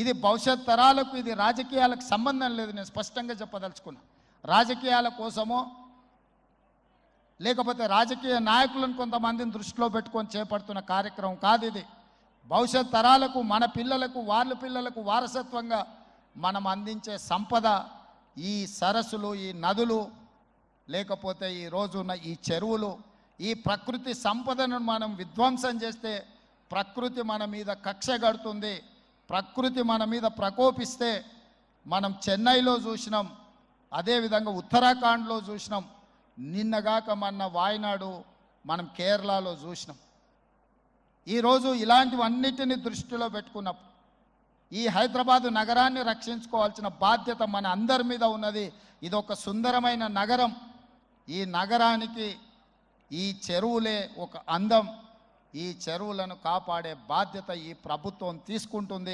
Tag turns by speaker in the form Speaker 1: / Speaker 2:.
Speaker 1: ఇది భవిష్యత్ తరాలకు, ఇది రాజకీయాలకు సంబంధం లేదు. నేను స్పష్టంగా చెప్పదలుచుకున్నా. రాజకీయాల కోసమో లేకపోతే రాజకీయ నాయకులను కొంతమందిని దృష్టిలో పెట్టుకొని చేపడుతున్న కార్యక్రమం కాదు ఇది. భవిష్యత్ తరాలకు, మన పిల్లలకు, వాళ్ళ పిల్లలకు వారసత్వంగా మనం అందించే సంపద ఈ సరస్సులు, ఈ నదులు, లేకపోతే ఈ రోజున్న ఈ చెరువులు. ఈ ప్రకృతి సంపదను మనం విధ్వంసం చేస్తే ప్రకృతి మన మీద కక్ష కడుతుంది. ప్రకృతి మన మీద ప్రకోపిస్తే మనం చెన్నైలో చూసినాం, అదేవిధంగా ఉత్తరాఖండ్లో చూసినాం, నిన్నగాక మొన్న వాయనాడు, మనం కేరళలో చూసినాం. ఈరోజు ఇలాంటివన్నిటిని దృష్టిలో పెట్టుకున్నప్పుడు ఈ హైదరాబాదు నగరాన్ని రక్షించుకోవాల్సిన బాధ్యత మన అందరి మీద ఉన్నది. ఇది ఒక సుందరమైన నగరం. ఈ నగరానికి ఈ చెరువులే ఒక అందం. ఈ చెరువులను కాపాడే బాధ్యత ఈ ప్రభుత్వం తీసుకుంటుంది.